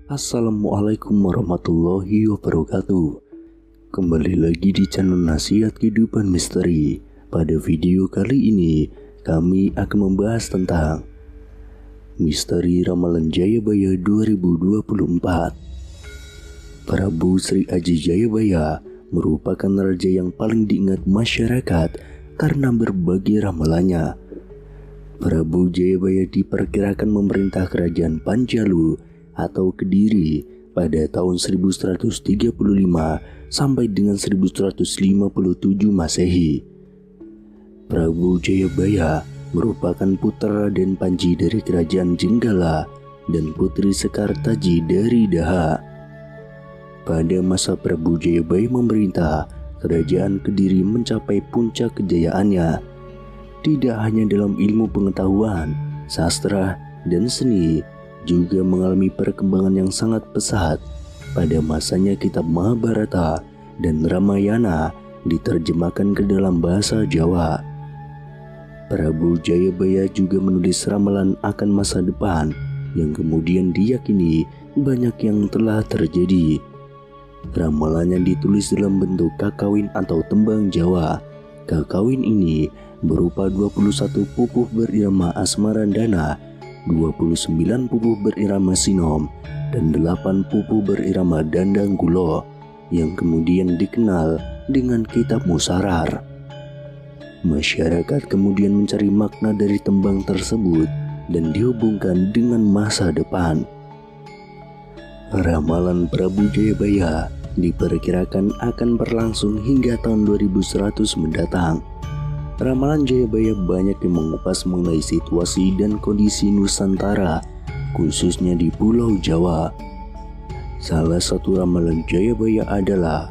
Assalamualaikum warahmatullahi wabarakatuh. Kembali lagi di channel Nasihat Kehidupan Misteri. Pada video kali ini kami akan membahas tentang Misteri Ramalan Jayabaya 2024. Prabu Sri Aji Jayabaya merupakan raja yang paling diingat masyarakat karena berbagai ramalannya. Prabu Jayabaya diperkirakan memerintah kerajaan Panjalu atau Kediri pada tahun 1135 sampai dengan 1157 Masehi. Prabu Jayabaya merupakan putra Raden Panji dari kerajaan Jenggala dan putri Sekartaji dari Daha. Pada masa Prabu Jayabaya memerintah, kerajaan Kediri mencapai puncak kejayaannya. Tidak hanya dalam ilmu pengetahuan, sastra, dan seni, juga mengalami perkembangan yang sangat pesat. Pada masanya kitab Mahabharata dan Ramayana diterjemahkan ke dalam bahasa Jawa. Prabu Jayabaya juga menulis ramalan akan masa depan yang kemudian diyakini banyak yang telah terjadi. Ramalannya ditulis dalam bentuk kakawin atau tembang Jawa. Kakawin ini berupa 21 pupuh berirama asmarandana, 29 pupuh berirama sinom, dan 8 pupuh berirama dandanggulo yang kemudian dikenal dengan kitab Musarar. Masyarakat kemudian mencari makna dari tembang tersebut dan dihubungkan dengan masa depan. Ramalan Prabu Jayabaya diperkirakan akan berlangsung hingga tahun 2100 mendatang. Ramalan Jayabaya banyak yang mengupas mengenai situasi dan kondisi Nusantara, khususnya di Pulau Jawa. Salah satu ramalan Jayabaya adalah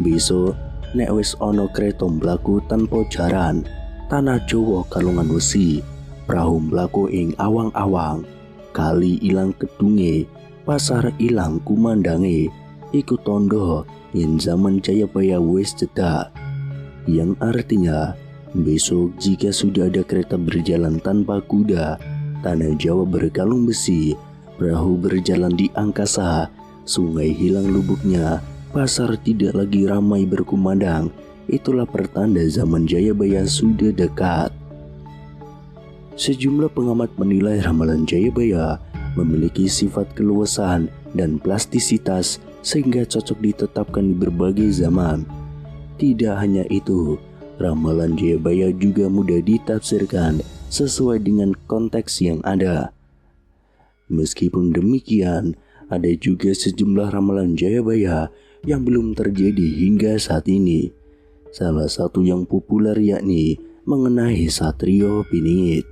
besok nek wis ana kreta mlaku tanpa jaran, tanah Jawa kalungan wesi, prahu mlaku ing awang-awang, kali ilang kedunge, pasar ilang kumandange, iku tondo yen zaman Jayabaya wis cedak. Yang artinya besok jika sudah ada kereta berjalan tanpa kuda, tanah Jawa berkalung besi, perahu berjalan di angkasa, sungai hilang lubuknya, pasar tidak lagi ramai berkumandang, itulah pertanda zaman Jayabaya sudah dekat. Sejumlah pengamat menilai ramalan Jayabaya memiliki sifat keluasan dan plastisitas sehingga cocok ditetapkan di berbagai zaman. Tidak hanya itu, ramalan Jayabaya juga mudah ditafsirkan sesuai dengan konteks yang ada. Meskipun demikian, ada juga sejumlah ramalan Jayabaya yang belum terjadi hingga saat ini. Salah satu yang populer yakni mengenai Satrio Piningit.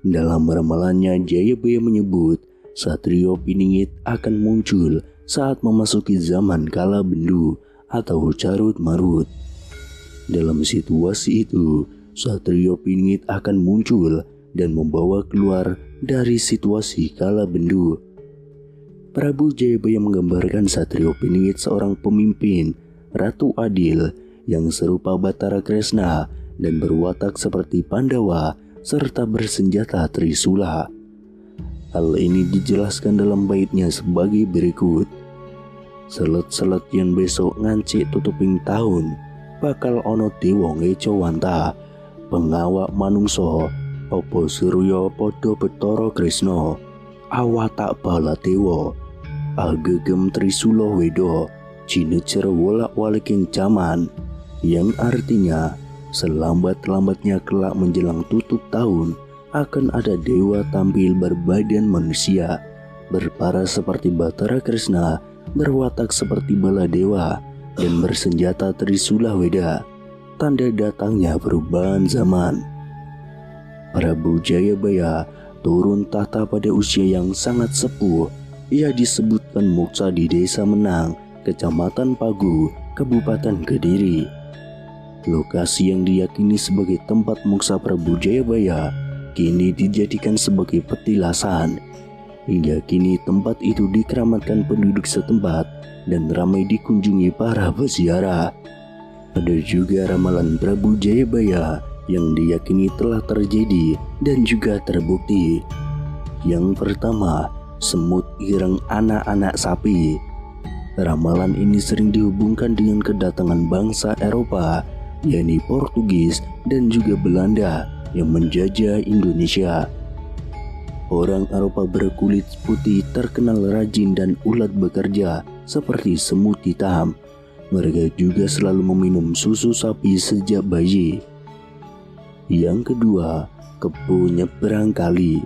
Dalam ramalannya, Jayabaya menyebut Satrio Piningit akan muncul saat memasuki zaman kala bendu atau carut marut. Dalam situasi itu, Satrio Piningit akan muncul dan membawa keluar dari situasi kala bendu. Prabu Jayabaya menggambarkan Satrio Piningit seorang pemimpin, ratu adil yang serupa Batara Kresna dan berwatak seperti Pandawa serta bersenjata Trisula. Hal ini dijelaskan dalam baitnya sebagai berikut. Selet-selet yen besok ngancik tutuping tahun, bakal ono dewa ngecowanta, pengawak manungso, opo surya podo Betara Kresna, awatak bala dewa, agegem Trisula wedo, jinecer wolak-waliking jaman, yang artinya selambat-lambatnya kelak menjelang tutup tahun akan ada dewa tampil berbadan manusia, berparas seperti Batara Kresna, berwatak seperti bala dewa, dan bersenjata Trisula Weda, tanda datangnya perubahan zaman. Prabu Jayabaya turun tahta pada usia yang sangat sepuh. Ia disebutkan muksa di Desa Menang, Kecamatan Pagu, Kabupaten Kediri. Lokasi yang diyakini sebagai tempat muksa Prabu Jayabaya kini dijadikan sebagai petilasan. Hingga kini tempat itu dikeramatkan penduduk setempat dan ramai dikunjungi para peziarah. Ada juga ramalan Prabu Jayabaya yang diyakini telah terjadi dan juga terbukti. Yang pertama, semut ireng anak-anak sapi. Ramalan ini sering dihubungkan dengan kedatangan bangsa Eropa, yakni Portugis dan juga Belanda yang menjajah Indonesia. Orang Eropa berkulit putih terkenal rajin dan ulet bekerja seperti semut hitam. Mereka juga selalu meminum susu sapi sejak bayi. Yang kedua, kebo nyebrang kali.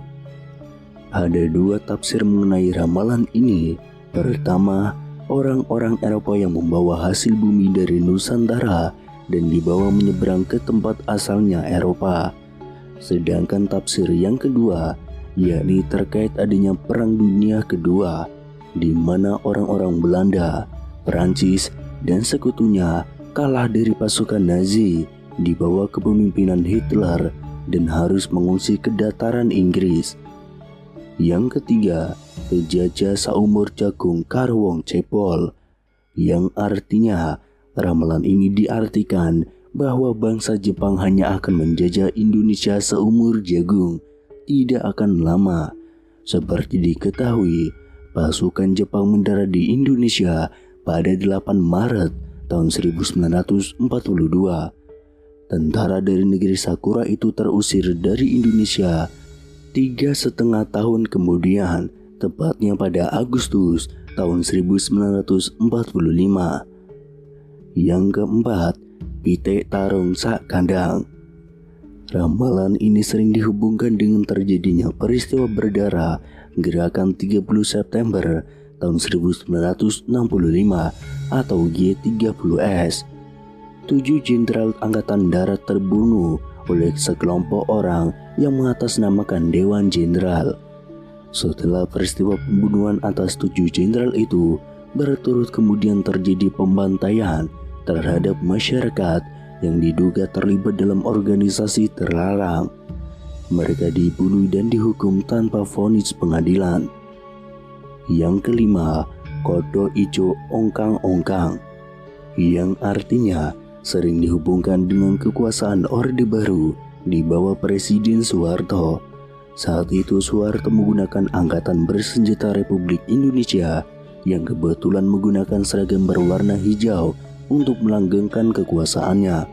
Ada dua tafsir mengenai ramalan ini. Pertama, orang-orang Eropa yang membawa hasil bumi dari Nusantara dan dibawa menyeberang ke tempat asalnya Eropa. Sedangkan tafsir yang kedua, yakni terkait adanya Perang Dunia Kedua, di mana orang-orang Belanda, Perancis, dan sekutunya kalah dari pasukan Nazi di bawah kepemimpinan Hitler dan harus mengungsi ke dataran Inggris. Yang ketiga, penjajah saumur jagung Karwong Cepol, yang artinya ramalan ini diartikan bahwa bangsa Jepang hanya akan menjajah Indonesia seumur jagung, tidak akan lama. Seperti diketahui, pasukan Jepang mendarat di Indonesia pada 8 Maret tahun 1942. Tentara dari negeri Sakura itu terusir dari Indonesia 3,5 tahun kemudian, tepatnya pada Agustus tahun 1945. Yang keempat, pitek tarung sak kandang. Ramalan ini sering dihubungkan dengan terjadinya peristiwa berdarah Gerakan 30 September tahun 1965 atau G30S. 7 jenderal angkatan darat terbunuh oleh sekelompok orang yang mengatasnamakan Dewan Jenderal. Setelah peristiwa pembunuhan atas 7 jenderal itu, berturut kemudian terjadi pembantaian terhadap masyarakat yang diduga terlibat dalam organisasi terlarang. Mereka dibunuh dan dihukum tanpa vonis pengadilan. Yang kelima, Kodo Ijo Ongkang-Ongkang, yang artinya sering dihubungkan dengan kekuasaan Orde Baru di bawah Presiden Soeharto. Saat itu Soeharto menggunakan Angkatan Bersenjata Republik Indonesia yang kebetulan menggunakan seragam berwarna hijau untuk melanggengkan kekuasaannya.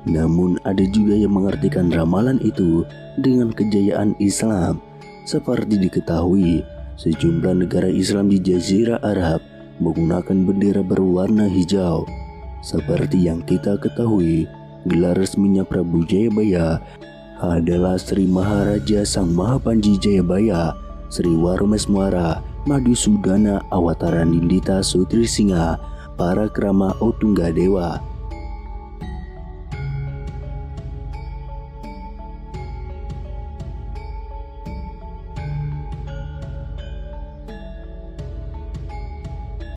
Namun ada juga yang mengartikan ramalan itu dengan kejayaan Islam. Seperti diketahui, sejumlah negara Islam di Jazirah Arab menggunakan bendera berwarna hijau. Seperti yang kita ketahui, gelar resminya Prabu Jayabaya adalah Sri Maharaja Sang Mahapanji Jayabaya, Sri Waromes Muara Madusudana Awatara Nindita Sutrisingha Parakrama Otunggadewa.